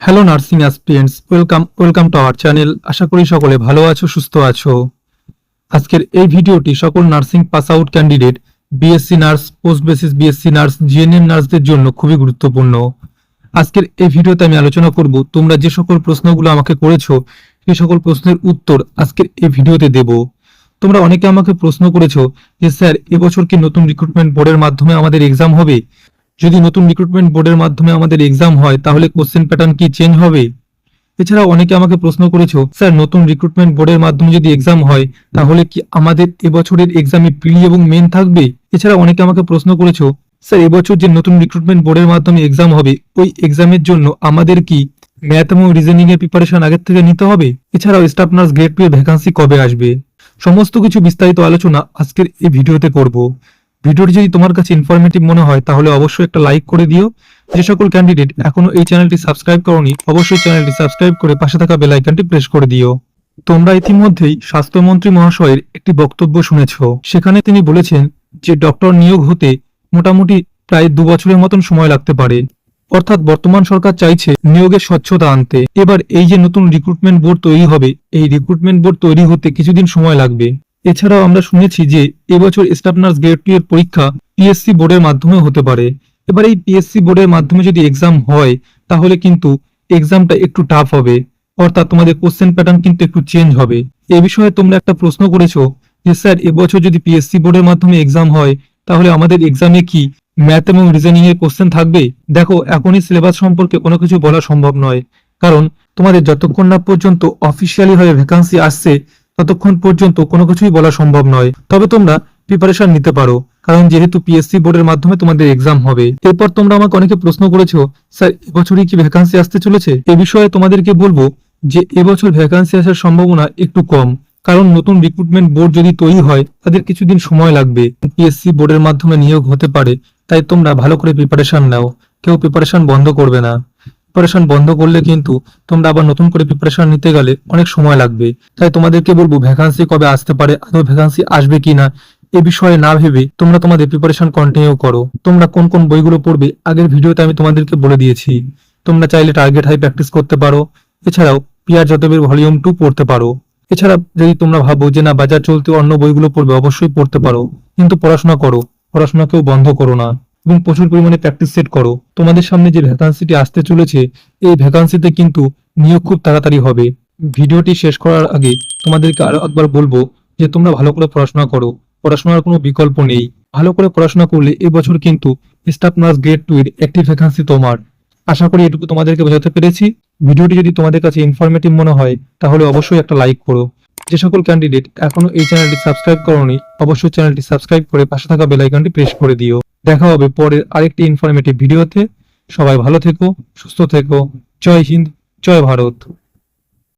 Hello nursing aspirants, welcome to our channel. আশা করি সকলে ভালো আছো, সুস্থ আছো। আজকের এই ভিডিওটি সকল nursing pass out candidate, BSc nurse, post basis BSc nurse, GNM নার্সদের জন্য খুবই গুরুত্বপূর্ণ। আজকের এই ভিডিওতে আমি আলোচনা করব তোমরা যে সকল প্রশ্নগুলো আমাকে করেছো সেই সকল প্রশ্নের উত্তর আজকের এই ভিডিওতে দেব। তোমরা অনেকে আমাকে প্রশ্ন করেছো যে স্যার, এবছর কি নতুন রিক্রুটমেন্ট বোর্ডের মাধ্যমে আমাদের এক্সাম হবে? যদি নতুন রিক্রুটমেন্ট বোর্ডের মাধ্যমে আমাদের এক্সাম হয় তাহলে কোশ্চেন প্যাটার্ন কি চেঞ্জ হবে? এছাড়া অনেকে আমাকে প্রশ্ন করেছো, স্যার নতুন রিক্রুটমেন্ট বোর্ডের মাধ্যমে যদি এক্সাম হয় তাহলে কি আমাদের এবছরের এক্সামে প্রিলি এবং মেন থাকবে? এছাড়া অনেকে আমাকে প্রশ্ন করেছো, স্যার এবছর যে নতুন রিক্রুটমেন্ট বোর্ডের মাধ্যমে এক্সাম হবে ওই এক্সামের জন্য আমাদের কি ম্যাথ এবং রিজনিং এর প্রিপারেশন আগের থেকে নিতে হবে? এছাড়াও স্টাফ নার্স গ্রেড 2 এর ভ্যাকান্সি কবে আসবে? সমস্ত কিছু বিস্তারিত আলোচনা আজকের এই ভিডিওতে করব। ভিডিওটি যদি তোমার কাছে ইনফরমেটিভ মনে হয় তাহলে অবশ্যই একটা লাইক করে দিও। যে সকল ক্যান্ডিডেট এখনো এই চ্যানেলটি সাবস্ক্রাইব করোনি অবশ্যই চ্যানেলটি সাবস্ক্রাইব করে পাশে থাকা বেল আইকনটি প্রেস করে দিও। তোমরা ইতিমধ্যেই স্বাস্থ্যমন্ত্রী মহাশয়ের একটি বক্তব্য শুনেছ। সেখানে তিনি বলেছেন যে ডক্টর নিয়োগ হতে মোটামুটি প্রায় 2 বছরের মতন সময় লাগতে পারে। অর্থাৎ বর্তমান সরকার চাইছে নিয়োগের স্বচ্ছতা আনতে। এবার এই যে নতুন রিক্রুটমেন্ট বোর্ড তৈরি হবে, এই রিক্রুটমেন্ট বোর্ড তৈরি হতে কিছুদিন সময় লাগবে। এছাড়াও আমরা শুনেছি যে এবছর স্টাফ নার্স গ্রেড 2 এর পরীক্ষা পিএসসি বোর্ডের মাধ্যমে হতে পারে। এবার এই পিএসসি বোর্ডের মাধ্যমে যদি এক্সাম হয় তাহলে কিন্তু এক্সামটা একটু টাফ হবে, অর্থাৎ তোমাদের কোশ্চেন প্যাটার্ন কিন্তু একটু চেঞ্জ হবে। এই বিষয়ে তোমরা একটা প্রশ্ন করেছো যে স্যার এবছর যদি পিএসসি বোর্ডের মাধ্যমে এক্সাম হয় তাহলে আমাদের এক্সামে কি ম্যাথ এবং রিজনিং এর কোশ্চেন থাকবে? দেখো, এখনই সিলেবাস সম্পর্কে কোনো কিছু বলা সম্ভব নয়, কারণ তোমাদের যতক্ষণ না পর্যন্ত অফিসিয়ালি ভাবে ভ্যাকান্সি আসছে ততক্ষণ পর্যন্ত কোনো কিছুই বলা সম্ভব নয়। তবে তোমরা প্রিপারেশন নিতে পারো, কারণ যেহেতু পিএসসি বোর্ডের মাধ্যমে তোমাদের এক্সাম হবে। এরপর তোমরা আমাকে অনেকে প্রশ্ন করেছো, স্যার এবছরই কি ভ্যাকান্সি আসতে চলেছে? এ বিষয়ে তোমাদেরকে বলবো যে এবছর ভ্যাকান্সি আসার সম্ভাবনা একটু কম, কারণ নতুন রিক্রুটমেন্ট বোর্ড যদি তৈরি হয় তাদের কিছুদিন সময় লাগবে। পিএসসি বোর্ডের মাধ্যমে নিয়োগ হতে পারে, তাই তোমরা ভালো করে প্রিপারেশন নাও। কেউ প্রিপারেশন বন্ধ করবে না। প্রিপারেশন বন্ধ করলে কিন্তু তোমরা আবার নতুন করে প্রিপারেশন নিতে গেলে অনেক সময় লাগবে। তাই তোমাদেরকে বলবো ভ্যাকান্সি কবে আসতে পারে, আদৌ ভ্যাকান্সি আসবে কিনা এ বিষয়ে না ভেবে তোমরা তোমাদের প্রিপারেশন কন্টিনিউ করো। তোমরা কোন কোন বইগুলো পড়বে আগের ভিডিওতে আমি তোমাদেরকে বলে দিয়েছি। তোমরা চাইলে টার্গেট হাই প্র্যাকটিস করতে পারো। এছাড়াও পিয়ার যাদবের ভলিউম 2 পড়তে পারো। এছাড়া যদি তোমরা ভাবো যে না বাজার চলতে অন্য বইগুলো পড়বে, অবশ্যই পড়তে পারো, কিন্তু পড়াশোনা করো, পড়াশোনাকেও বন্ধ করো না এবং প্রচুর পরিমাণে প্র্যাকটিস সেট করো। তোমাদের সামনে যে ভ্যাকান্সিটি আসতে চলেছে এই ভ্যাকান্সিতে কিন্তু নিয়োগ খুব তাড়াতাড়ি হবে। ভিডিওটি শেষ করার আগে তোমাদেরকে আরো একবার বলবো যে তোমরা ভালো করে পড়াশোনা করো। পড়াশোনার কোনো বিকল্প নেই। ভালো করে পড়াশোনা করলে এবছর কিন্তু স্টাফ নার্স গ্রেড 2 এর একটি ভ্যাকান্সি তোমার। আশা করি এটুকু তোমাদেরকে বোঝাতে পেরেছি। ভিডিওটি যদি তোমাদের কাছে ইনফরমেটিভ মনে হয় তাহলে অবশ্যই একটা লাইক করো। যে সকল ক্যান্ডিডেট এখনো এই চ্যানেলটি সাবস্ক্রাইব করোনি অবশ্যই চ্যানেলটি সাবস্ক্রাইব করে পাশে থাকা বেল আইকনটি প্রেস করে দিও। দেখা হবে পরের আরেকটি ইনফরমেটিভ ভিডিওতে। সবাই ভালো থেকো, সুস্থ থেকো। জয় হিন্দ, জয় ভারত।